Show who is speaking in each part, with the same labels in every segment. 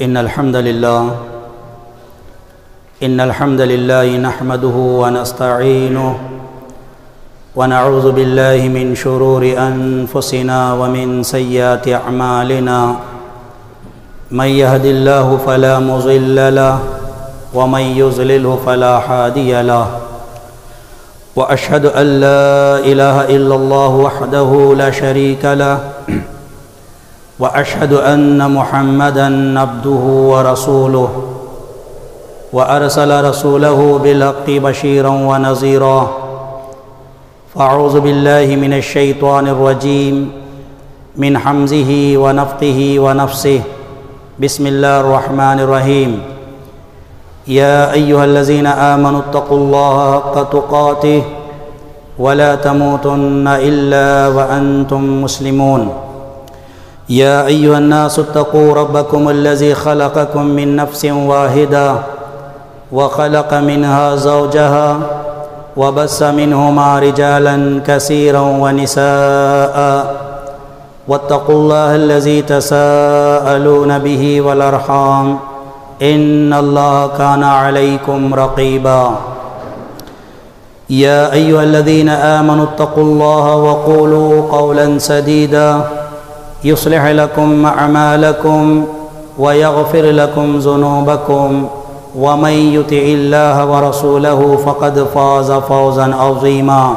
Speaker 1: إن الحمد لله نحمده ونستعينه ونعوذ بالله من شرور أنفسنا ومن سيئات أعمالنا من يهد الله فلا مضل له ومن يضلله فلا هادي له وأشهد أن لا إله إلا الله وحده لا شريك له وأشهد أن محمدًا عبده ورسوله وأرسل رسوله بالحق بشيرا ونذيرا فأعوذ بالله من الشيطان الرجيم من حمزه ونفخه ونفسه بسم الله الرحمن الرحيم يا أيها الذين آمنوا اتقوا الله حق تقاته ولا تموتن إلا وأنتم مسلمون يا أيها الناس اتقوا ربكم الذي خلقكم من نفس واحدة وخلق منها زوجها وبث منهما رجالا كثيرا ونساء واتقوا الله الذي تساءلون به والأرحام إن الله كان عليكم رقيبا يا أيها الذين آمنوا اتقوا الله وقولوا قولا سديدا يصلح لكم أعمالكم ويغفر لكم ذنوبكم ومن يطع الله ورسوله فقد فاز فوزا عظيما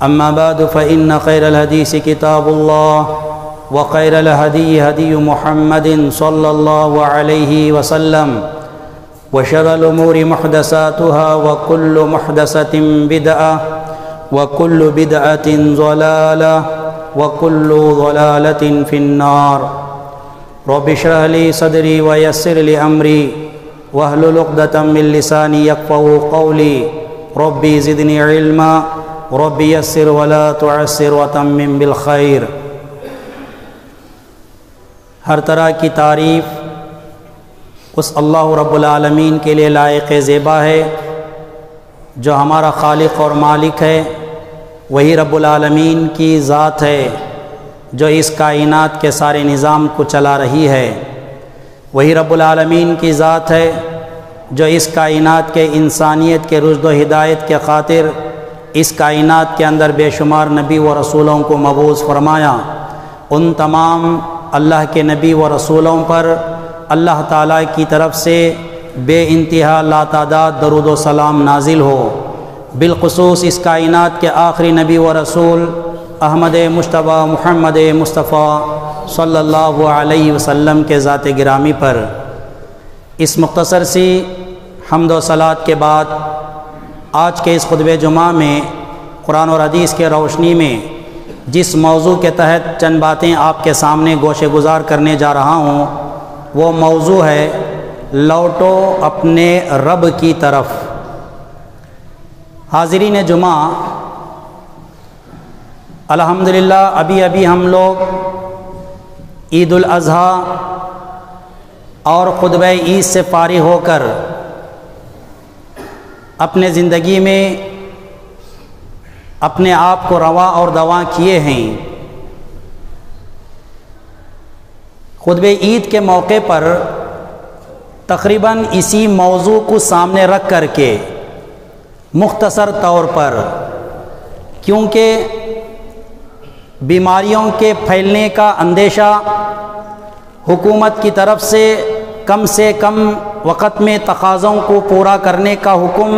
Speaker 1: أما بعد فإن خير الحديث كتاب الله وخير الهدي هدي محمد صلى الله عليه وسلم وشر الأمور محدثاتها وكل محدثة بدعة وكل بدعة ضلالة وكل ضلالة في النار رب اشرح لي صدري ويسر لي أمري واحلل عقدة من لساني يفقهوا قولي ربي زدني علما ربي يسر ولا تعسر وتمم بالخير۔ ہر طرح کی تعریف اس اللہ رب العالمین کے لیے لائق زیبا ہے جو ہمارا خالق اور مالک ہے۔ وہی رب العالمین کی ذات ہے جو اس کائنات کے سارے نظام کو چلا رہی ہے۔ وہی رب العالمین کی ذات ہے جو اس کائنات کے انسانیت کے رشد و ہدایت کے خاطر اس کائنات کے اندر بے شمار نبی و رسولوں کو مبعوث فرمایا۔ ان تمام اللہ کے نبی و رسولوں پر اللہ تعالیٰ کی طرف سے بے انتہا لاتعداد درود و سلام نازل ہو۔ بالخصوص اس کائنات کے آخری نبی و رسول احمد مجتبی محمد مصطفیٰ صلی اللہ علیہ وسلم کے ذات گرامی پر۔ اس مختصر سی حمد و صلوات کے بعد آج کے اس خطبہ جمعہ میں قرآن اور حدیث کے روشنی میں جس موضوع کے تحت چند باتیں آپ کے سامنے گوشے گزار کرنے جا رہا ہوں وہ موضوع ہے لوٹو اپنے رب کی طرف۔ حاضرین جمعہ، الحمدللہ ابھی ہم لوگ عید الاضحیٰ اور خطبہ عید سے فارغ ہو کر اپنے زندگی میں اپنے آپ کو رواں اور دواں کیے ہیں۔ خطبہ عید کے موقع پر تقریباً اسی موضوع کو سامنے رکھ کر کے مختصر طور پر، کیونکہ بیماریوں کے پھیلنے کا اندیشہ حکومت کی طرف سے کم وقت میں تقاضوں کو پورا کرنے کا حکم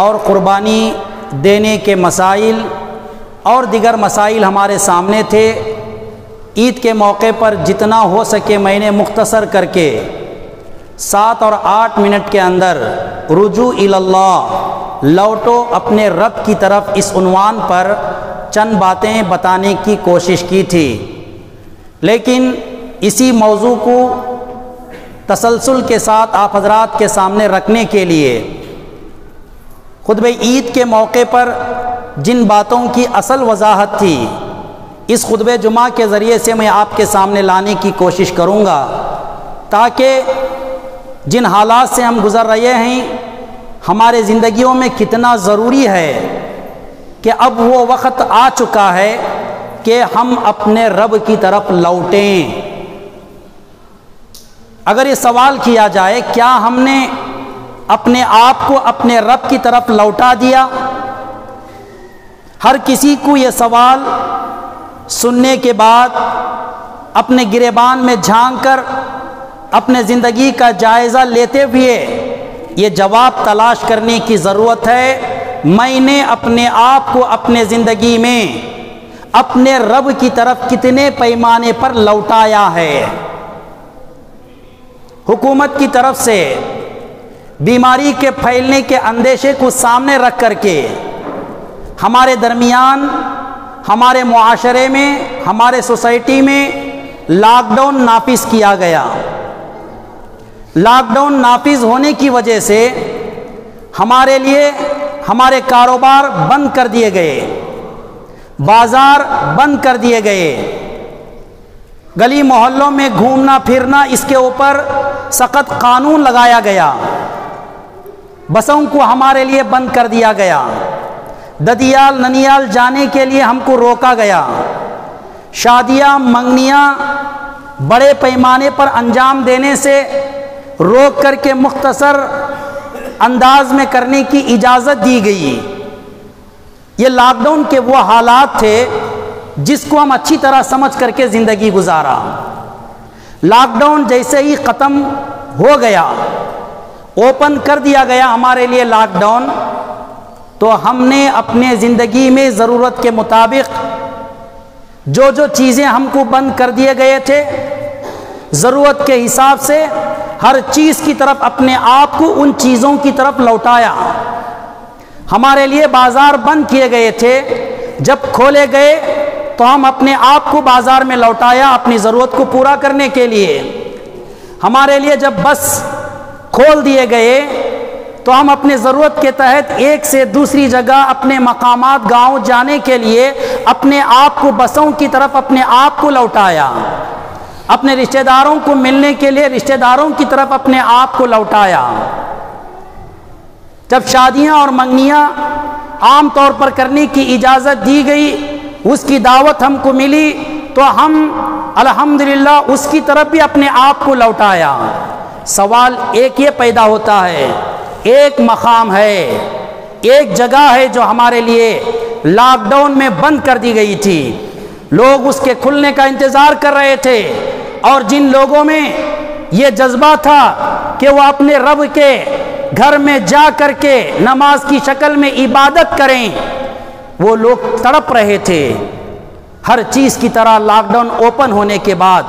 Speaker 1: اور قربانی دینے کے مسائل اور دیگر مسائل ہمارے سامنے تھے۔ عید کے موقع پر جتنا ہو سکے میں نے مختصر کر کے 7 اور 8 منٹ کے اندر رجوع اللہ، لوٹو اپنے رب کی طرف، اس عنوان پر چند باتیں بتانے کی کوشش کی تھی۔ لیکن اسی موضوع کو تسلسل کے ساتھ آپ حضرات کے سامنے رکھنے کے لیے خطبہ عید کے موقع پر جن باتوں کی اصل وضاحت تھی اس خطبہ جمعہ کے ذریعے سے میں آپ کے سامنے لانے کی کوشش کروں گا، تاکہ جن حالات سے ہم گزر رہے ہیں ہمارے زندگیوں میں کتنا ضروری ہے کہ اب وہ وقت آ چکا ہے کہ ہم اپنے رب کی طرف لوٹیں۔ اگر یہ سوال کیا جائے کیا ہم نے اپنے آپ کو اپنے رب کی طرف لوٹا دیا؟ ہر کسی کو یہ سوال سننے کے بعد اپنے گریبان میں جھانک کر اپنے زندگی کا جائزہ لیتے ہوئے یہ جواب تلاش کرنے کی ضرورت ہے، میں نے اپنے آپ کو اپنے زندگی میں اپنے رب کی طرف کتنے پیمانے پر لوٹایا ہے؟ حکومت کی طرف سے بیماری کے پھیلنے کے اندیشے کو سامنے رکھ کر کے ہمارے درمیان، ہمارے معاشرے میں، ہمارے سوسائٹی میں لاک ڈاؤن نافذ کیا گیا۔ لاک ڈاؤن نافذ ہونے کی وجہ سے ہمارے لیے ہمارے کاروبار بند کر دیے گئے، بازار بند کر دیے گئے، گلی محلوں میں گھومنا پھرنا اس کے اوپر سخت قانون لگایا گیا، بسوں کو ہمارے لیے بند کر دیا گیا، ددیال ننیال جانے کے لیے ہم کو روکا گیا، شادیاں منگنیاں بڑے پیمانے پر انجام دینے سے روک کر کے مختصر انداز میں کرنے کی اجازت دی گئی۔ یہ لاک ڈاؤن کے وہ حالات تھے جس کو ہم اچھی طرح سمجھ کر کے زندگی گزارا۔ لاک ڈاؤن جیسے ہی ختم ہو گیا، اوپن کر دیا گیا ہمارے لیے لاک ڈاؤن، تو ہم نے اپنے زندگی میں ضرورت کے مطابق جو جو چیزیں ہم کو بند کر دیے گئے تھے، ضرورت کے حساب سے ہر چیز کی طرف اپنے آپ کو ان چیزوں کی طرف لوٹایا۔ ہمارے لیے بازار بند کیے گئے تھے، جب کھولے گئے تو ہم اپنے آپ کو بازار میں لوٹایا اپنی ضرورت کو پورا کرنے کے لیے۔ ہمارے لیے جب بس کھول دیے گئے تو ہم اپنے ضرورت کے تحت ایک سے دوسری جگہ اپنے مقامات گاؤں جانے کے لیے اپنے آپ کو بسوں کی طرف اپنے آپ کو لوٹایا، اپنے رشتہ داروں کو ملنے کے لیے رشتہ داروں کی طرف اپنے آپ کو لوٹایا۔ جب شادیاں اور منگنیاں عام طور پر کرنے کی اجازت دی گئی، اس کی دعوت ہم کو ملی، تو ہم الحمدللہ اس کی طرف بھی اپنے آپ کو لوٹایا۔ سوال ایک یہ پیدا ہوتا ہے، ایک مقام ہے، ایک جگہ ہے جو ہمارے لیے لاک ڈاؤن میں بند کر دی گئی تھی، لوگ اس کے کھلنے کا انتظار کر رہے تھے، اور جن لوگوں میں یہ جذبہ تھا کہ وہ اپنے رب کے گھر میں جا کر کے نماز کی شکل میں عبادت کریں، وہ لوگ تڑپ رہے تھے۔ ہر چیز کی طرح لاک ڈاؤن اوپن ہونے کے بعد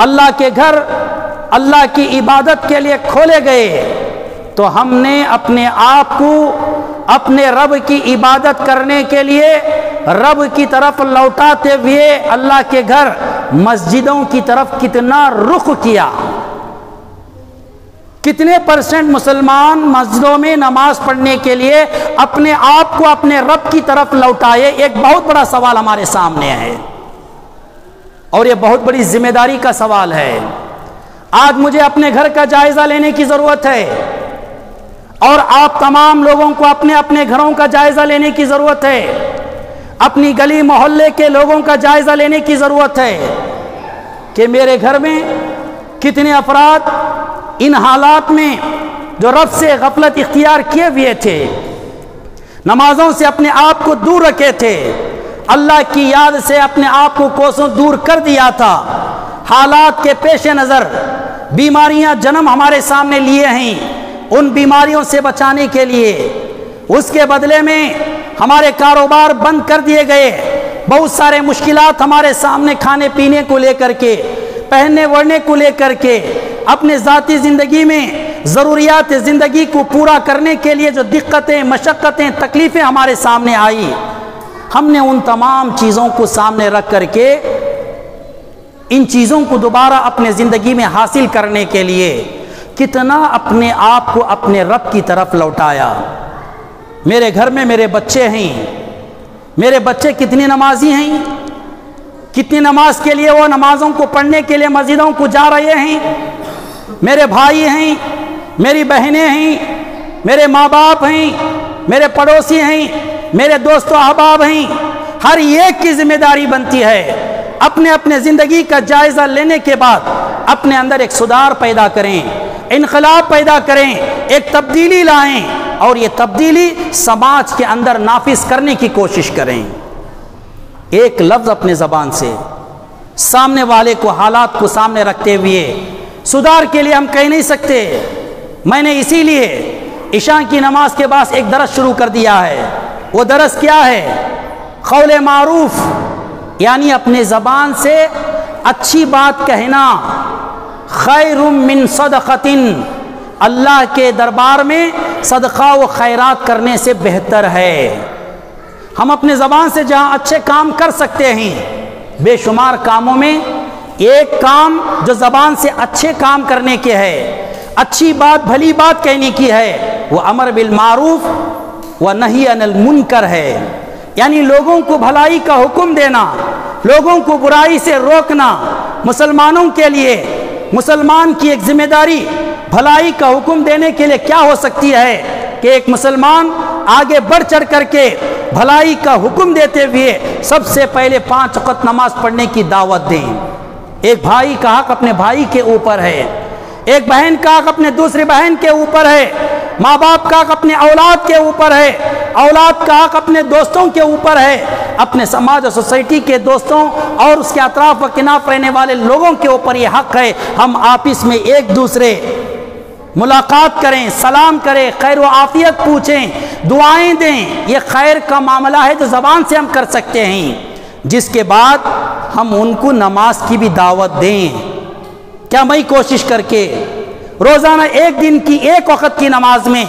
Speaker 1: اللہ کے گھر اللہ کی عبادت کے لیے کھولے گئے، تو ہم نے اپنے آپ کو اپنے رب کی عبادت کرنے کے لیے رب کی طرف لوٹاتے ہوئے اللہ کے گھر مسجدوں کی طرف کتنا رخ کیا۔ کتنے پرسنٹ مسلمان مسجدوں میں نماز پڑھنے کے لیے اپنے آپ کو اپنے رب کی طرف لوٹائے؟ ایک بہت بڑا سوال ہمارے سامنے ہے، اور یہ بہت بڑی ذمہ داری کا سوال ہے۔ آج مجھے اپنے گھر کا جائزہ لینے کی ضرورت ہے، اور آپ تمام لوگوں کو اپنے اپنے گھروں کا جائزہ لینے کی ضرورت ہے، اپنی گلی محلے کے لوگوں کا جائزہ لینے کی ضرورت ہے کہ میرے گھر میں کتنے افراد ان حالات میں جو رب سے غفلت اختیار کیے ہوئے تھے، نمازوں سے اپنے آپ کو دور رکھے تھے، اللہ کی یاد سے اپنے آپ کو کوسوں دور کر دیا تھا، حالات کے پیش نظر بیماریاں جنم ہمارے سامنے لیے ہیں، ان بیماریوں سے بچانے کے لیے اس کے بدلے میں ہمارے کاروبار بند کر دیے گئے، بہت سارے مشکلات ہمارے سامنے کھانے پینے کو لے کر کے، پہننے اوڑھنے کو لے کر کے، اپنے ذاتی زندگی میں ضروریات زندگی کو پورا کرنے کے لیے جو دقتیں، مشقتیں، تکلیفیں ہمارے سامنے آئی، ہم نے ان تمام چیزوں کو سامنے رکھ کر کے ان چیزوں کو دوبارہ اپنے زندگی میں حاصل کرنے کے لیے کتنا اپنے آپ کو اپنے رب کی طرف لوٹایا۔ میرے گھر میں میرے بچے ہیں، میرے بچے کتنی نمازی ہیں، کتنی نماز کے لیے وہ نمازوں کو پڑھنے کے لیے مسجدوں کو جا رہے ہیں، میرے بھائی ہیں، میری بہنیں ہیں، میرے ماں باپ ہیں، میرے پڑوسی ہیں، میرے دوست و احباب ہیں، ہر ایک کی ذمہ داری بنتی ہے اپنے اپنے زندگی کا جائزہ لینے کے بعد اپنے اندر ایک سدھار پیدا کریں، انقلاب پیدا کریں، ایک تبدیلی لائیں، اور یہ تبدیلی سماج کے اندر نافذ کرنے کی کوشش کریں۔ ایک لفظ اپنے زبان سے سامنے والے کو، حالات کو سامنے رکھتے ہوئے سدھار کے لیے ہم کہہ نہیں سکتے۔ میں نے اسی لیے عشاء کی نماز کے بعد ایک درس شروع کر دیا ہے۔ وہ درس کیا ہے؟ قول معروف، یعنی اپنے زبان سے اچھی بات کہنا خیر من صدقۃ، اللہ کے دربار میں صدقہ و خیرات کرنے سے بہتر ہے۔ ہم اپنے زبان سے جہاں اچھے کام کر سکتے ہیں، بے شمار کاموں میں ایک کام جو زبان سے اچھے کام کرنے کے ہے، اچھی بات بھلی بات کہنے کی ہے، وہ امر بالمعروف و نہی عن المنکر ہے، یعنی لوگوں کو بھلائی کا حکم دینا، لوگوں کو برائی سے روکنا۔ مسلمانوں کے لیے، مسلمان کی ایک ذمہ داری بھلائی کا حکم دینے کے لیے کیا ہو سکتی ہے کہ ایک مسلمان آگے بڑھ چڑھ کر کے بھلائی کا حکم دیتے ہوئے سب سے پہلے 5 وقت نماز پڑھنے کی دعوت دیں۔ ایک بھائی کا حق اپنے بھائی کے اوپر ہے، ایک بہن کا حق اپنے دوسری بہن کے اوپر ہے، ماں باپ کا حق اپنے اولاد کے اوپر ہے، اولاد کا حق اپنے دوستوں کے اوپر ہے، اپنے سماج اور سوسائٹی کے دوستوں اور اس کے اطراف و کناف رہنے والے لوگوں کے اوپر یہ حق ہے ہم آپس میں ایک دوسرے ملاقات کریں، سلام کریں، خیر و عافیت پوچھیں، دعائیں دیں۔ یہ خیر کا معاملہ ہے جو زبان سے ہم کر سکتے ہیں، جس کے بعد ہم ان کو نماز کی بھی دعوت دیں۔ کیا میں کوشش کر کے روزانہ ایک دن کی ایک وقت کی نماز میں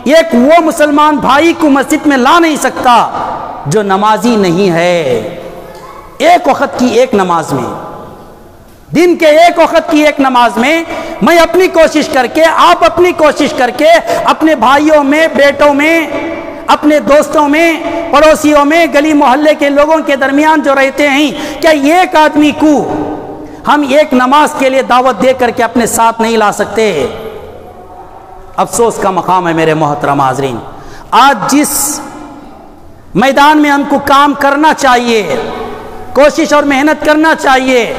Speaker 1: ایک وہ مسلمان بھائی کو مسجد میں لا نہیں سکتا جو نمازی نہیں ہے؟ ایک وقت کی ایک نماز میں، دن کے ایک وقت کی ایک نماز میں میں اپنی کوشش کر کے، آپ اپنی کوشش کر کے اپنے بھائیوں میں، بیٹوں میں، اپنے دوستوں میں، پڑوسیوں میں، گلی محلے کے لوگوں کے درمیان جو رہتے ہیں، کیا ایک آدمی کو ہم ایک نماز کے لیے دعوت دے کر کے اپنے ساتھ نہیں لا سکتے؟ افسوس کا مقام ہے میرے محترم حاضرین۔ آج جس میدان میں ہم کو کام کرنا چاہیے، کوشش اور محنت کرنا چاہیے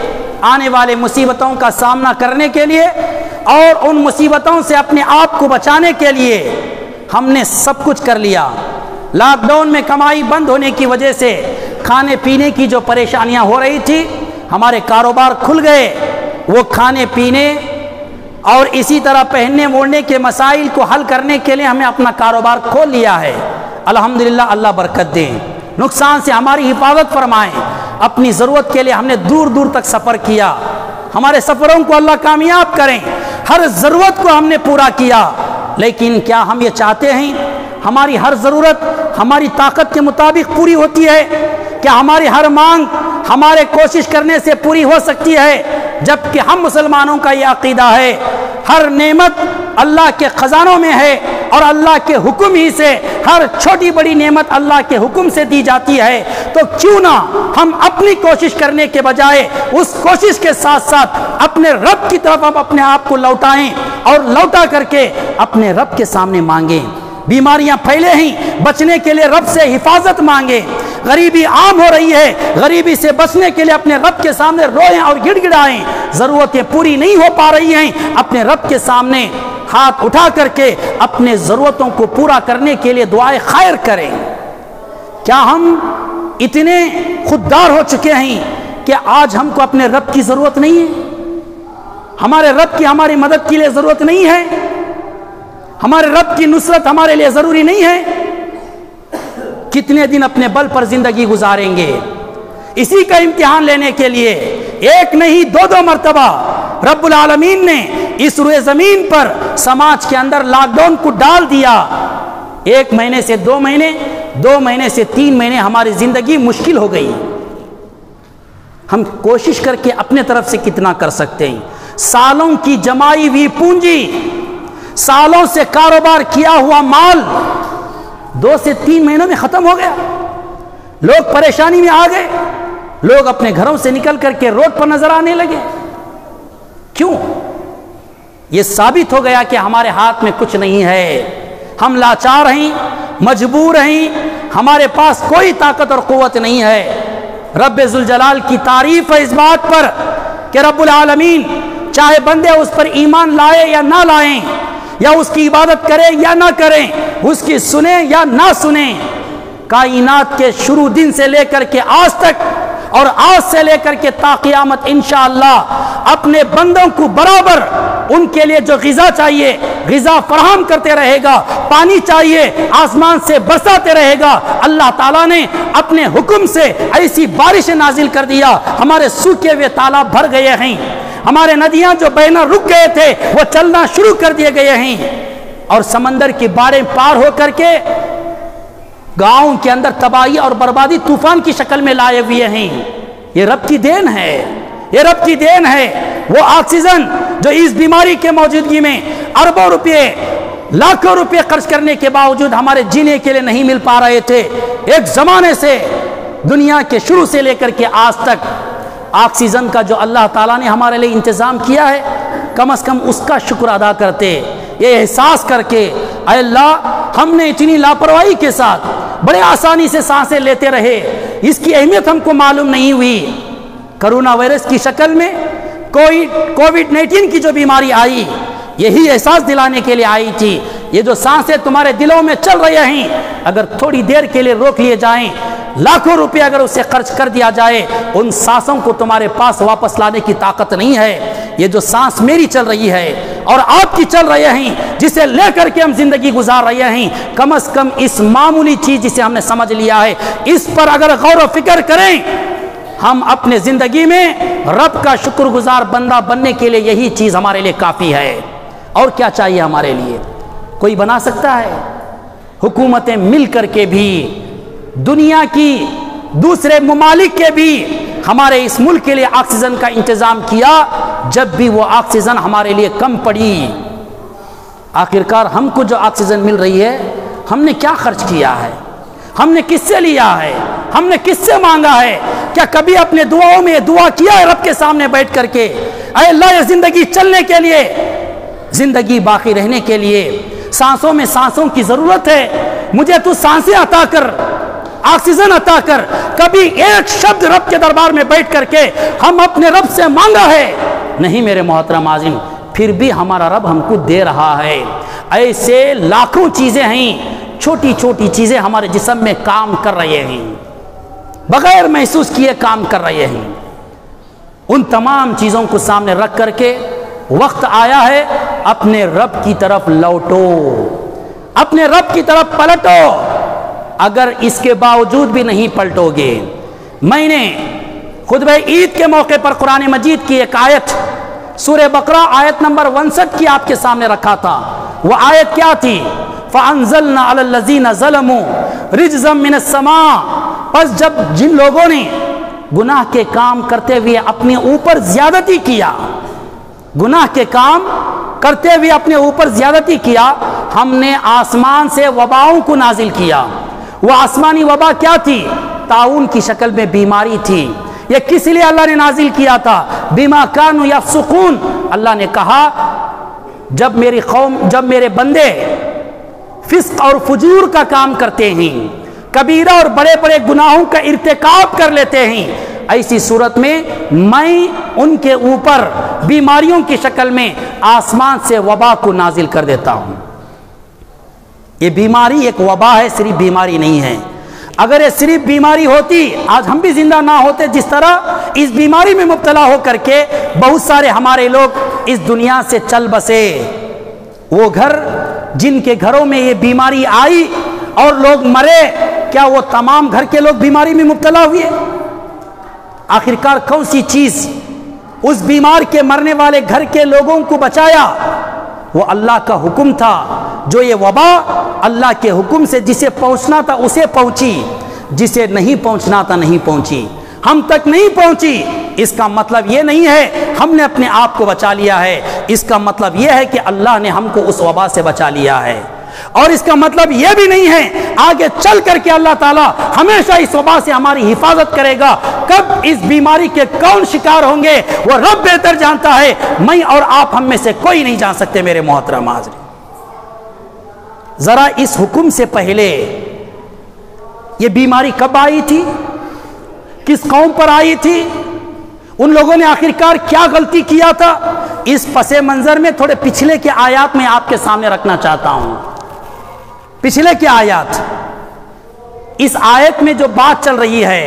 Speaker 1: آنے والے مصیبتوں کا سامنا کرنے کے لیے اور ان مصیبتوں سے اپنے آپ کو بچانے کے لیے، ہم نے سب کچھ کر لیا۔ لاک ڈاؤن میں کمائی بند ہونے کی وجہ سے کھانے پینے کی جو پریشانیاں ہو رہی تھی، ہمارے کاروبار کھل گئے۔ وہ کھانے پینے اور اسی طرح پہننے اوڑھنے کے مسائل کو حل کرنے کے لیے ہمیں اپنا کاروبار کھول لیا ہے۔ الحمدللہ، اللہ برکت دے، نقصان سے ہماری حفاظت فرمائیں۔ اپنی ضرورت کے لیے ہم نے دور دور تک سفر کیا، ہمارے سفروں کو اللہ کامیاب کریں، ہر ضرورت کو ہم نے پورا کیا۔ لیکن کیا ہم یہ چاہتے ہیں ہماری ہر ضرورت ہماری طاقت کے مطابق پوری ہوتی ہے؟ کیا ہماری ہر مانگ ہمارے کوشش کرنے سے پوری ہو سکتی ہے؟ جبکہ ہم مسلمانوں کا یہ عقیدہ ہے ہر نعمت اللہ کے خزانوں میں ہے اور اللہ کے حکم ہی سے ہر چھوٹی بڑی نعمت اللہ کے حکم سے دی جاتی ہے۔ تو کیوں نہ ہم اپنی کوشش کرنے کے بجائے اس کوشش کے ساتھ ساتھ اپنے رب کی طرف ہم اپنے آپ کو لوٹائیں اور لوٹا کر کے اپنے رب کے سامنے مانگیں۔ بیماریاں پھیلے ہیں، بچنے کے لیے رب سے حفاظت مانگیں۔ غریبی عام ہو رہی ہے، غریبی سے بچنے کے لیے اپنے رب کے سامنے روئیں اور گڑ گڑائیں۔ ضرورتیں پوری نہیں ہو پا رہی ہیں، اپنے رب کے سامنے ہاتھ اٹھا کر کے اپنے ضرورتوں کو پورا کرنے کے لیے دعائیں خیر کریں۔ کیا ہم اتنے خوددار ہو چکے ہیں کہ آج ہم کو اپنے رب کی ضرورت نہیں ہے؟ ہمارے رب کی ہماری مدد کے لیے ضرورت نہیں ہے؟ ہمارے رب کی نصرت ہمارے لیے ضروری نہیں ہے؟ کتنے دن اپنے بل پر زندگی گزاریں گے؟ اسی کا امتحان لینے کے لیے ایک نہیں دو مرتبہ رب العالمین نے اس روئے زمین پر سماج کے اندر لاک ڈاؤن کو ڈال دیا۔ 1 مہینے سے 2 مہینے، 2 مہینے سے 3 مہینے ہماری زندگی مشکل ہو گئی۔ ہم کوشش کر کے اپنے طرف سے کتنا کر سکتے ہیں؟ سالوں کی جمائی ہوئی پونجی، سالوں سے کاروبار کیا ہوا مال 2 سے 3 مہینوں میں ختم ہو گیا۔ لوگ پریشانی میں آ گئے، لوگ اپنے گھروں سے نکل کر کے روڈ پر نظر آنے لگے۔ کیوں؟ یہ ثابت ہو گیا کہ ہمارے ہاتھ میں کچھ نہیں ہے، ہم لاچار ہیں، مجبور ہیں، ہمارے پاس کوئی طاقت اور قوت نہیں ہے۔ رب ذوالجلال کی تعریف ہے اس بات پر کہ رب العالمین چاہے بندے اس پر ایمان لائے یا نہ لائیں، یا اس کی عبادت کریں یا نہ کریں، اس کی سنیں یا نہ سنیں، کائنات کے شروع دن سے لے کر کے آج تک اور آج سے لے کر کے تا قیامت انشاءاللہ اپنے بندوں کو برابر ان کے لیے جو غذا چاہیے غذا فراہم کرتے رہے گا، پانی چاہیے آسمان سے برساتے رہے گا۔ اللہ تعالیٰ نے اپنے حکم سے ایسی بارش نازل کر دیا، ہمارے سوکھے ہوئے تالاب بھر گئے ہیں، ہمارے ندیاں جو بہنا رک گئے تھے وہ چلنا شروع کر دیے گئے ہیں، اور سمندر کی باڑیں پار ہو کر کے گاؤں کے اندر تباہی اور بربادی طوفان کی شکل میں لائے ہوئے ہیں۔ یہ رب کی دین ہے، یہ رب کی دین ہے۔ وہ آکسیجن جو اس بیماری کے موجودگی میں اربوں روپے لاکھوں روپے خرچ کرنے کے باوجود ہمارے جینے کے لیے نہیں مل پا رہے تھے، ایک زمانے سے دنیا کے شروع سے لے کر کے آج تک آکسیجن کا جو اللہ تعالیٰ نے ہمارے لیے انتظام کیا ہے، کم از کم اس کا شکر ادا کرتے، یہ احساس کر کے اے اللہ ہم نے اتنی لاپرواہی کے ساتھ بڑے آسانی سے سانسیں لیتے رہے، اس کی اہمیت ہم کو معلوم نہیں ہوئی۔ کرونا وائرس کی شکل میں کووڈ-19 کی جو بیماری آئی، یہی احساس دلانے کے لیے آئی تھی، یہ جو سانسیں تمہارے دلوں میں چل رہے ہیں اگر تھوڑی دیر کے لیے روک لیے جائیں، لاکھوں روپے اگر اسے خرچ کر دیا جائے، ان سانسوں کو تمہارے پاس واپس لانے کی طاقت نہیں ہے۔ یہ جو سانس میری چل رہی ہے اور آپ کی چل رہے ہیں، جسے لے کر کے ہم زندگی گزار رہے ہیں، کم از کم اس معمولی چیز جسے ہم نے سمجھ لیا ہے، اس پر اگر غور و فکر کریں، ہم اپنے زندگی میں رب کا شکر گزار بندہ بننے کے لیے یہی چیز ہمارے لیے کافی ہے۔ اور کیا چاہیے ہمارے لیے؟ کوئی بنا سکتا ہے؟ حکومتیں مل کر کے بھی، دنیا کی دوسرے ممالک کے بھی ہمارے اس ملک کے لیے آکسیجن کا انتظام کیا، جب بھی وہ آکسیجن ہمارے لیے کم پڑی۔ آخرکار ہم کو جو آکسیجن مل رہی ہے، ہم نے کیا خرچ کیا ہے؟ ہم نے کس سے لیا ہے؟ ہم نے کس سے مانگا ہے؟ کیا کبھی اپنے دعاؤں میں دعا کیا ہے رب کے سامنے بیٹھ کر کے، اے اللہ یہ زندگی چلنے کے لیے، زندگی باقی رہنے کے لیے، سانسوں میں سانسوں کی ضرورت ہے، مجھے تو سانسیں عطا کر، آکسیجن عطا کر۔ کبھی ایک شبد رب کے دربار میں بیٹھ کر کے ہم اپنے رب سے مانگا ہے؟ نہیں میرے محترم عازم، پھر بھی ہمارا رب ہم کو دے رہا ہے۔ ایسے لاکھوں چیزیں ہیں، چھوٹی چھوٹی چیزیں ہمارے جسم میں کام کر رہے ہیں، بغیر محسوس کیے کام کر رہے ہیں۔ ان تمام چیزوں کو سامنے رکھ کر کے وقت آیا ہے اپنے رب کی طرف لوٹو، اپنے رب کی طرف پلٹو۔ اگر اس کے باوجود بھی نہیں پلٹو گے، میں نے خطبہ عید کے موقع پر قرآن مجید کی ایک آیت سورہ بقرہ آیت نمبر 59 کی آپ کے سامنے رکھا تھا۔ وہ آیت کیا تھی؟ فَأَنزَلْنَا عَلَى الَّذِينَ ظَلَمُوا رِجْزًا مِّنَ السَّمَاءِ۔ پس جب جن لوگوں نے گناہ کے کام کرتے ہوئے اپنے اوپر زیادتی کیا، گناہ کے کام کرتے ہوئے اپنے اوپر زیادتی کیا، ہم نے آسمان سے وباؤں کو نازل کیا۔ وہ آسمانی وبا کیا تھی؟ طاعون کی شکل میں بیماری تھی۔ یہ کس لیے اللہ نے نازل کیا تھا؟ بما کانوا یفسقون۔ اللہ نے کہا جب میری قوم، جب میرے بندے فسق اور فجور کا کام کرتے ہیں، کبیرہ اور بڑے بڑے گناہوں کا ارتکاب کر لیتے ہیں، ایسی صورت میں میں ان کے اوپر بیماریوں کی شکل میں آسمان سے وبا کو نازل کر دیتا ہوں۔ یہ بیماری ایک وبا ہے، صرف بیماری نہیں ہے۔ اگر یہ صرف بیماری ہوتی آج ہم بھی زندہ نہ ہوتے۔ جس طرح اس بیماری میں مبتلا ہو کر کے بہت سارے ہمارے لوگ اس دنیا سے چل بسے، وہ گھر جن کے گھروں میں یہ بیماری آئی اور لوگ مرے، کیا وہ تمام گھر کے لوگ بیماری میں مبتلا ہوئے؟ آخرکار کون سی چیز اس بیمار کے مرنے والے گھر کے لوگوں کو بچایا؟ وہ اللہ کا حکم تھا۔ جو یہ وبا اللہ کے حکم سے جسے پہنچنا تھا اسے پہنچی، جسے نہیں پہنچنا تھا نہیں پہنچی، ہم تک نہیں پہنچی۔ اس کا مطلب یہ نہیں ہے ہم نے اپنے آپ کو بچا لیا ہے، اس کا مطلب یہ ہے کہ اللہ نے ہم کو اس وبا سے بچا لیا ہے۔ اور اس کا مطلب یہ بھی نہیں ہے آگے چل کر کے اللہ تعالیٰ ہمیشہ اس وبا سے ہماری حفاظت کرے گا۔ کب اس بیماری کے کون شکار ہوں گے وہ رب بہتر جانتا ہے، میں اور آپ ہم میں سے کوئی نہیں جان سکتے۔ میرے محترم حاضرین، ذرا اس حکم سے پہلے یہ بیماری کب آئی تھی؟ کس قوم پر آئی تھی؟ ان لوگوں نے آخرکار کیا غلطی کیا تھا، اس پس منظر میں تھوڑے پچھلے کے آیات میں آپ کے سامنے رکھنا چاہتا ہوں۔ پچھلے کے آیات، اس آیت میں جو بات چل رہی ہے،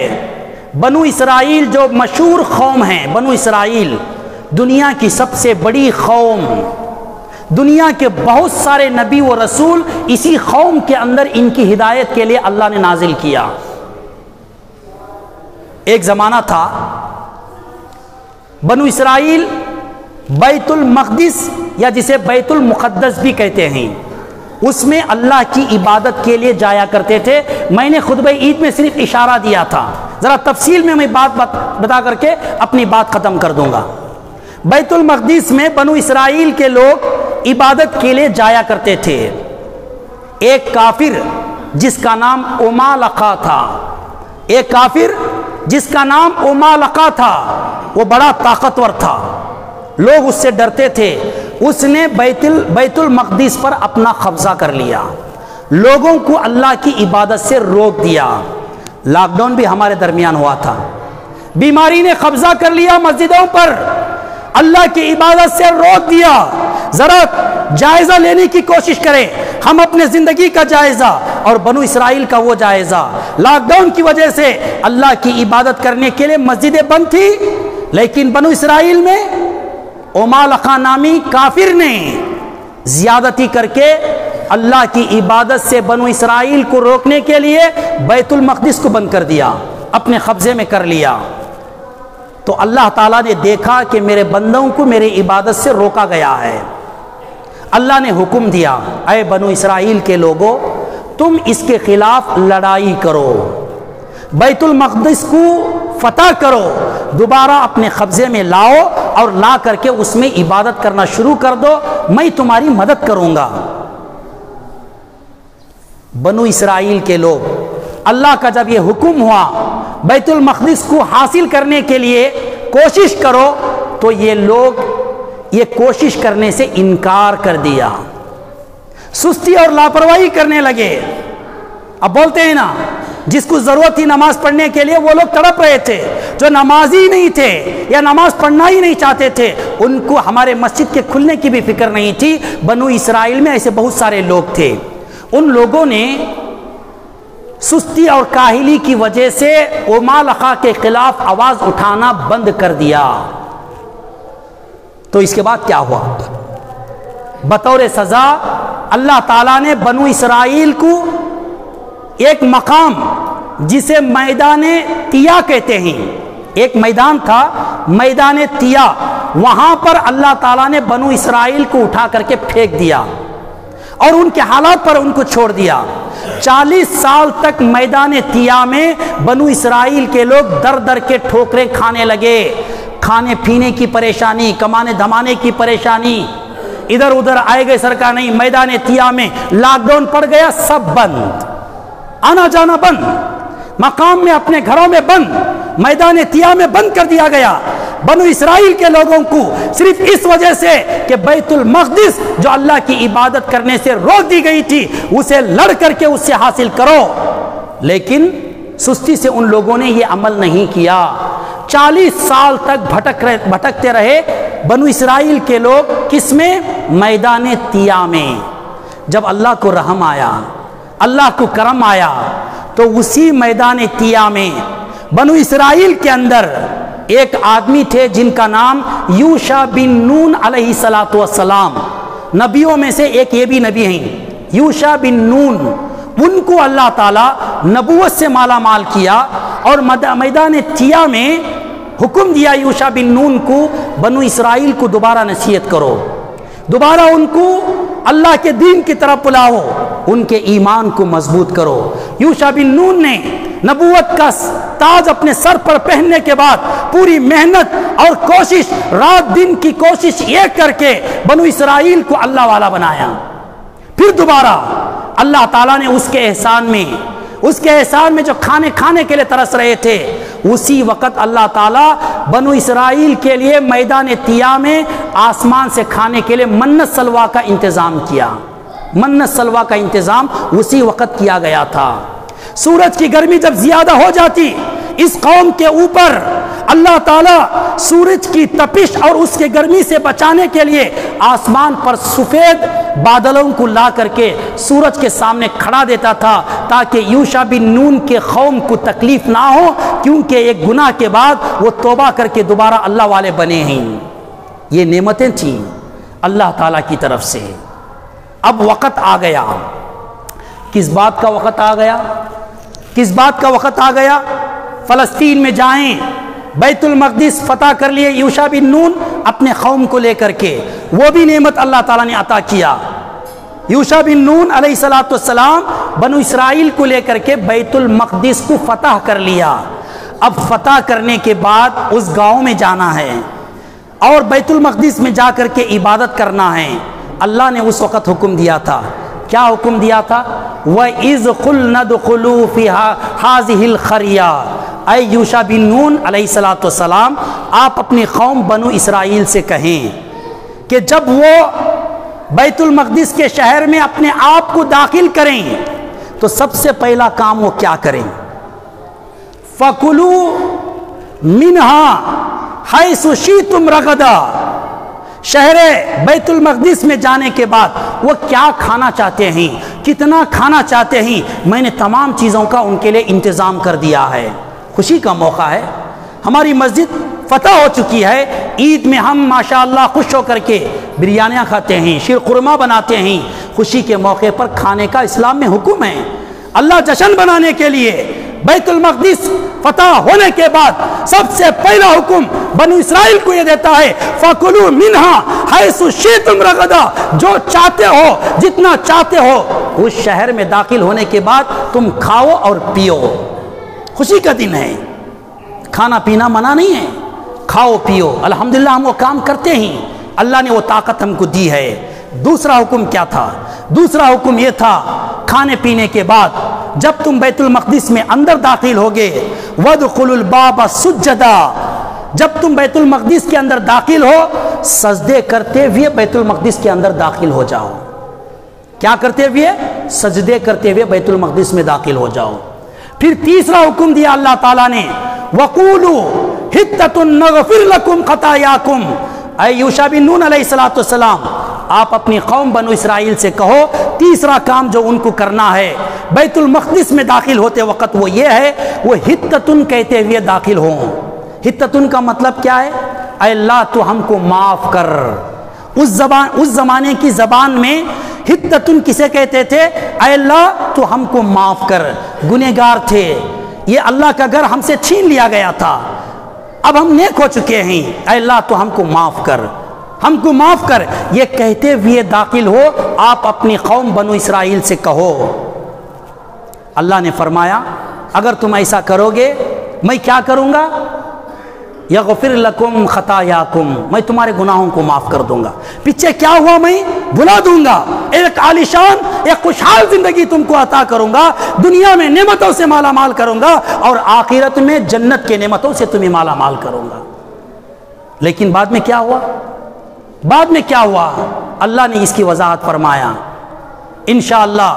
Speaker 1: بنو اسرائیل جو مشہور قوم ہیں، بنو اسرائیل دنیا کی سب سے بڑی قوم، دنیا کے بہت سارے نبی و رسول اسی قوم کے اندر ان کی ہدایت کے لیے اللہ نے نازل کیا۔ ایک زمانہ تھا بنو اسرائیل بیت المقدس یا جسے بیت المقدس بھی کہتے ہیں، اس میں اللہ کی عبادت کے لیے جایا کرتے تھے۔ میں نے خطبہ عید میں صرف اشارہ دیا تھا، ذرا تفصیل میں بات بتا کر کے اپنی بات ختم کر دوں گا۔ بیت المقدس میں بنو اسرائیل کے لوگ عبادت کے لیے جایا کرتے تھے۔ ایک کافر جس کا نام امالقہ تھا، ایک کافر جس کا نام امالقہ تھا، وہ بڑا طاقتور تھا، لوگ اس سے ڈرتے تھے۔ اس نے بیت المقدس پر اپنا قبضہ کر لیا، لوگوں کو اللہ کی عبادت سے روک دیا۔ لاک ڈاؤن بھی ہمارے درمیان ہوا تھا، بیماری نے قبضہ کر لیا مسجدوں پر، اللہ کی عبادت سے روک دیا۔ ذرا جائزہ لینے کی کوشش کریں، ہم اپنے زندگی کا جائزہ اور بنو اسرائیل کا وہ جائزہ۔ لاک ڈاؤن کی وجہ سے اللہ کی عبادت کرنے کے لیے مسجدیں بند تھی، لیکن بنو اسرائیل میں امالقہ نامی کافر نے زیادتی کر کے اللہ کی عبادت سے بنو اسرائیل کو روکنے کے لیے بیت المقدس کو بند کر دیا، اپنے قبضے میں کر لیا۔ تو اللہ تعالیٰ نے دیکھا کہ میرے بندوں کو میری عبادت سے روکا گیا ہے، اللہ نے حکم دیا، اے بنو اسرائیل کے لوگوں، تم اس کے خلاف لڑائی کرو، بیت المقدس کو فتح کرو، دوبارہ اپنے قبضے میں لاؤ اور لا کر کے اس میں عبادت کرنا شروع کر دو، میں تمہاری مدد کروں گا۔ بنو اسرائیل کے لوگ، اللہ کا جب یہ حکم ہوا بیت المقدس کو حاصل کرنے کے لیے کوشش کرو، تو یہ لوگ یہ کوشش کرنے سے انکار کر دیا، سستی اور لاپرواہی کرنے لگے۔ اب بولتے ہیں نا، جس کو ضرورت تھی نماز پڑھنے کے لیے وہ لوگ تڑپ رہے تھے، جو نمازی نہیں تھے یا نماز پڑھنا ہی نہیں چاہتے تھے، ان کو ہمارے مسجد کے کھلنے کی بھی فکر نہیں تھی۔ بنو اسرائیل میں ایسے بہت سارے لوگ تھے، ان لوگوں نے سستی اور کاہلی کی وجہ سے امالقہ کے خلاف آواز اٹھانا بند کر دیا۔ تو اس کے بعد کیا ہوا؟ بطور سزا اللہ تعالیٰ نے بنو اسرائیل کو ایک مقام جسے میدان تیا کہتے ہیں، ایک میدان تھا میدان تیا، وہاں پر اللہ تعالیٰ نے بنو اسرائیل کو اٹھا کر کے پھینک دیا اور ان کے حالات پر ان کو چھوڑ دیا۔ 40 سال تک میدان تیا میں بنو اسرائیل کے لوگ در در کے ٹھوکریں کھانے لگے، کھانے پینے کی پریشانی، کمانے دھمانے کی پریشانی، ادھر ادھر آئے گئے سرکار نہیں۔ میدان تیا میں لاک ڈاؤن پڑ گیا، سب بند، آنا جانا بند، مقام میں اپنے گھروں میں بند، میدان تیا میں بند کر دیا گیا بنو اسرائیل کے لوگوں کو، صرف اس وجہ سے کہ بیت المقدس جو اللہ کی عبادت کرنے سے روک دی گئی تھی، اسے لڑ کر کے اس سے حاصل کرو۔ لیکن سستی سے ان لوگوں نے یہ عمل نہیں کیا۔ 40 سال تک بھٹکتے رہے بنو اسرائیل کے لوگ، کس میں؟ میدان تیا میں۔ جب اللہ کو رحم آیا، اللہ کو کرم آیا، تو اسی میدان تیا میں بنو اسرائیل کے اندر ایک آدمی تھے جن کا نام یوشع بن نون علیہ السلام، نبیوں میں سے ایک یہ بھی نبی ہیں، یوشع بن نون۔ ان کو اللہ تعالیٰ نبوت سے مالا مال کیا اور میدان تیا میں حکم دیا یوشع بن نون کو، بنو اسرائیل کو دوبارہ نصیحت کرو، دوبارہ ان کو اللہ کے دین کی طرف بلاؤ، ان کے ایمان کو مضبوط کرو۔ یوشع بن نون نے نبوت کا تاج اپنے سر پر پہننے کے بعد پوری محنت اور کوشش، رات دن کی کوشش ایک کر کے بنو اسرائیل کو اللہ والا بنایا۔ پھر دوبارہ اللہ تعالیٰ نے اس کے احسان میں جو کھانے کے لیے ترس رہے تھے، اسی وقت اللہ تعالیٰ بنو اسرائیل کے لیے میدان تیا میں آسمان سے کھانے کے لیے منت سلوا کا انتظام کیا۔ منت سلوا کا انتظام اسی وقت کیا گیا تھا۔ سورج کی گرمی جب زیادہ ہو جاتی، اس قوم کے اوپر اللہ تعالیٰ سورج کی تپش اور اس کے گرمی سے بچانے کے لیے آسمان پر سفید بادلوں کو لا کر کے سورج کے سامنے کھڑا دیتا تھا تاکہ یوشع بن نون کے قوم کو تکلیف نہ ہو، کیونکہ ایک گناہ کے بعد وہ توبہ کر کے دوبارہ اللہ والے بنے ہیں۔ یہ نعمتیں تھیں اللہ تعالیٰ کی طرف سے۔ اب وقت آ گیا، کس بات کا وقت آ گیا؟ کس بات کا وقت آ گیا؟ فلسطین میں جائیں، بیت المقدس فتح کر لیے یوشع بن نون اپنے قوم کو لے کر کے، وہ بھی نعمت اللہ تعالیٰ نے عطا کیا۔ یوشع بن نون علیہ السلام بنو اسرائیل کو لے کر کے بیت المقدس کو فتح کر لیا۔ اب فتح کرنے کے بعد اس گاؤں میں جانا ہے اور بیت المقدس میں جا کر کے عبادت کرنا ہے۔ اللہ نے اس وقت حکم دیا تھا، کیا حکم دیا تھا؟ وَإِذْ قُلْنَا ادْخُلُوا فِي هَٰذِهِ الْقَرْيَةِ، اے یوشع بن نون علیہ السلام آپ اپنی قوم بنو اسرائیل سے کہیں کہ جب وہ بیت المقدس کے شہر میں اپنے آپ کو داخل کریں تو سب سے پہلا کام وہ کیا کریں؟ فَكُلُوا مِنْهَا حَيْثُ شِئْتُمْ رَغَدًا، شہر بیت المقدس میں جانے کے بعد وہ کیا کھانا چاہتے ہیں، کتنا کھانا چاہتے ہیں، میں نے تمام چیزوں کا ان کے لیے انتظام کر دیا ہے۔ خوشی کا موقع ہے، ہماری مسجد فتح ہو چکی ہے، عید میں ہم ماشاءاللہ خوش ہو کر کے بریانیاں کھاتے ہیں، شیر قورمہ بناتے ہیں۔ خوشی کے موقع پر کھانے کا اسلام میں حکم ہے۔ اللہ جشن بنانے کے لیے بیت المقدس فتح ہونے کے بعد سب سے پہلا حکم بنو اسرائیل کو یہ دیتا ہے، فَكُلُوا مِنْهَا حَيْثُ شِئْتُمْ رَغَدًا، جو چاہتے ہو، جتنا چاہتے ہو، اس شہر میں داخل ہونے کے بعد تم کھاؤ اور پیو۔ خوشی کا دن ہے، کھانا پینا منع نہیں ہے، کھاؤ پیو۔ الحمدللہ ہم وہ کام کرتے ہیں، اللہ نے وہ طاقت ہم کو دی ہے۔ دوسرا حکم کیا تھا؟ دوسرا حکم یہ تھا، کھانے پینے کے بعد جب تم بیت المقدس میں اندر داخل ہوگے، وَادْخُلُوا الْبَابَ سُجَّدًا، جب تم بیت المقدس کے اندر داخل ہو سجدے کرتے ہوئے بیت المقدس کے اندر داخل ہو جاؤ۔ کیا کرتے ہوئے؟ سجدے کرتے ہوئے بیت المقدس میں داخل ہو جاؤ۔ پھر تیسرا حکم دیا اللہ تعالیٰ نے، وَقُولُوا حِطَّةٌ نَغْفِرْ لَكُمْ خَطَايَاكُمْ، اے یوشع بن نون علیہ السلام آپ اپنی قوم بنو اسرائیل سے کہو تیسرا کام جو ان کو کرنا ہے بیت المقدس میں داخل ہوتے وقت وہ یہ ہے، وہ حِطَّةٌ کہتے ہوئے داخل ہوں۔ حِطَّةٌ کا مطلب کیا ہے؟ اے اللہ تو ہم کو معاف کر۔ اس زمانے کی زبان میں حِطَّةٌ کسے کہتے تھے؟ اے اللہ تو ہم کو معاف کر، گنہگار تھے، یہ اللہ کا گھر ہم سے چھین لیا گیا تھا، اب ہم نیک ہو چکے ہیں، اے اللہ تو ہم کو معاف کر، ہم کو معاف کر، یہ کہتے ہوئے داخل ہو۔ آپ اپنی قوم بنو اسرائیل سے کہو۔ اللہ نے فرمایا اگر تم ایسا کرو گے میں کیا کروں گا؟ یغفر لکم خطایاکم، میں تمہارے گناہوں کو معاف کر دوں گا۔ پیچھے کیا ہوا؟ میں بھلا دوں گا، ایک عالیشان ایک خوشحال زندگی تم کو عطا کروں گا، دنیا میں نعمتوں سے مالا مال کروں گا اور آخرت میں جنت کے نعمتوں سے تمہیں مالا مال کروں گا۔ لیکن بعد میں کیا ہوا؟ بعد میں کیا ہوا؟ اللہ نے اس کی وضاحت فرمایا۔ انشاءاللہ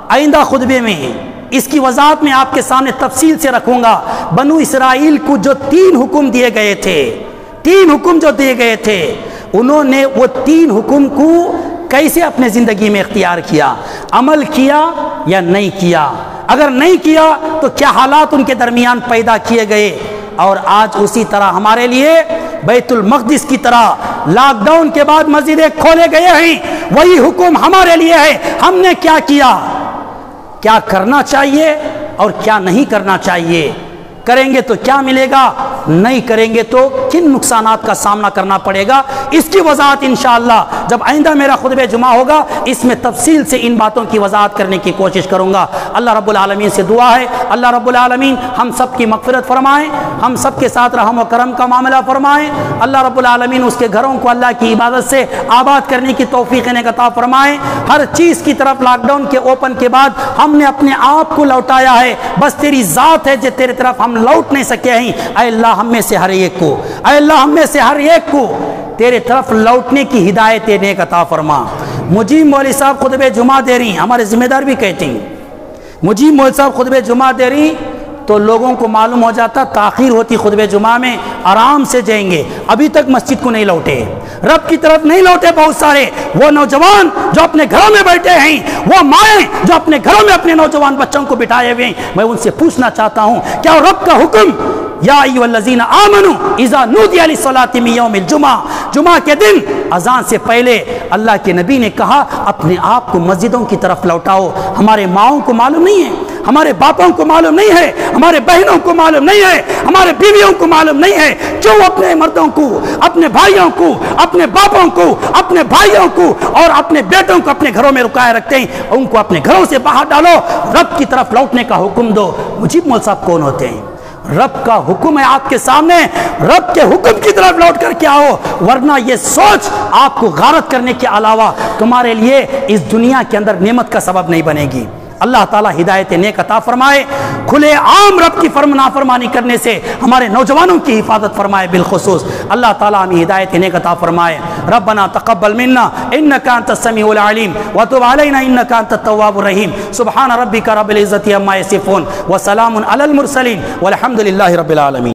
Speaker 1: آئندہ خطبے میں اس کی وضاحت میں آپ کے سامنے تفصیل سے رکھوں گا۔ بنو اسرائیل کو جو 3 حکم دیے گئے تھے، 3 حکم جو دیے گئے تھے، انہوں نے وہ 3 حکم کو کیسے اپنے زندگی میں اختیار کیا، عمل کیا یا نہیں کیا؟ اگر نہیں کیا تو کیا حالات ان کے درمیان پیدا کیے گئے؟ اور آج اسی طرح ہمارے لیے بیت المقدس کی طرح لاک ڈاؤن کے بعد مسجدیں کھولے گئے ہیں، وہی حکم ہمارے لیے ہے۔ ہم نے کیا کیا، کیا کرنا چاہیے اور کیا نہیں کرنا چاہیے، کریں گے تو کیا ملے گا، نہیں کریں گے تو کن نقصانات کا سامنا کرنا پڑے گا، اس کی وضاحت انشاءاللہ جب آئندہ میرا خطبہ جمعہ ہوگا اس میں تفصیل سے ان باتوں کی وضاحت کرنے کی کوشش کروں گا۔ اللہ رب العالمین سے دعا ہے اللہ رب العالمین ہم سب کی مغفرت فرمائیں، ہم سب کے ساتھ رحم و کرم کا معاملہ فرمائیں، اللہ رب العالمین اس کے گھروں کو اللہ کی عبادت سے آباد کرنے کی توفیق عطا فرمائیں۔ ہر چیز کی طرف لاک ڈاؤن کے اوپن کے بعد ہم نے اپنے آپ کو لوٹایا ہے، بس تیری ذات ہے جو تیرے طرف ہم لوٹ نہیں سکے ہیں۔ اے اللہ ہم میں سے ہر ایک کو، اے اللہ ہم میں سے ہر ایک کو تیرے طرف لوٹنے کی ہدایت نیک عطا فرما۔ مجیب مولوی صاحب خطبہ جمعہ دے رہی ہیں، ہمارے ذمہ دار بھی کہتے ہیں، مجیب مولوی صاحب خطبہ جمعہ دے رہی، تو لوگوں کو معلوم ہو جاتا تاخیر ہوتی خطبہ جمعہ میں، آرام سے جائیں گے، ابھی تک مسجد کو نہیں لوٹے، رب کی طرف نہیں لوٹے بہت سارے، وہ نوجوان جو اپنے گھروں میں بیٹھے ہیں، وہ مائیں جو اپنے گھروں میں اپنے نوجوان بچوں کو بٹھائے ہوئے ہیں، میں ان سے پوچھنا چاہتا ہوں کیا رب کا حکم یا ایھا الذین آمنوا اذا نودی للصلاۃ من یوم الجمعہ، جمعہ کے دن اذان سے پہلے اللہ کے نبی نے کہا اپنے آپ کو مسجدوں کی طرف لوٹاؤ۔ ہمارے ماؤں کو معلوم نہیں ہے، ہمارے باپوں کو معلوم نہیں ہے، ہمارے بہنوں کو معلوم نہیں ہے، ہمارے بیویوں کو معلوم نہیں ہے، جو اپنے مردوں کو، اپنے بھائیوں کو، اپنے باپوں کو، اپنے بھائیوں کو اور اپنے بیٹوں کو اپنے گھروں میں رکائے رکھتے ہیں، ان کو اپنے گھروں سے باہر ڈالو، رب کی طرف لوٹنے کا حکم دو۔ مجیب مول صاحب کون ہوتے ہیں؟ رب کا حکم ہے آپ کے سامنے، رب کے حکم کی طرف لوٹ کر کے آؤ، ورنہ یہ سوچ آپ کو غارت کرنے کے علاوہ تمہارے لیے اس دنیا کے اندر نعمت کا سبب نہیں بنے گی۔ اللہ تعالیٰ ہدایت نیک عطا فرمائے، کھلے عام رب کی نافرمانی کرنے سے ہمارے نوجوانوں کی حفاظت فرمائے، بالخصوص اللہ تعالیٰ ہمیں ہدایت نیک عطا فرمائے۔ ربنا تقبل منا انك انت السميع العليم وتب علينا انك انت التواب الرحيم سبحان ربك رب العزة عما يصفون وسلام على المرسلين والحمد لله رب العالمين۔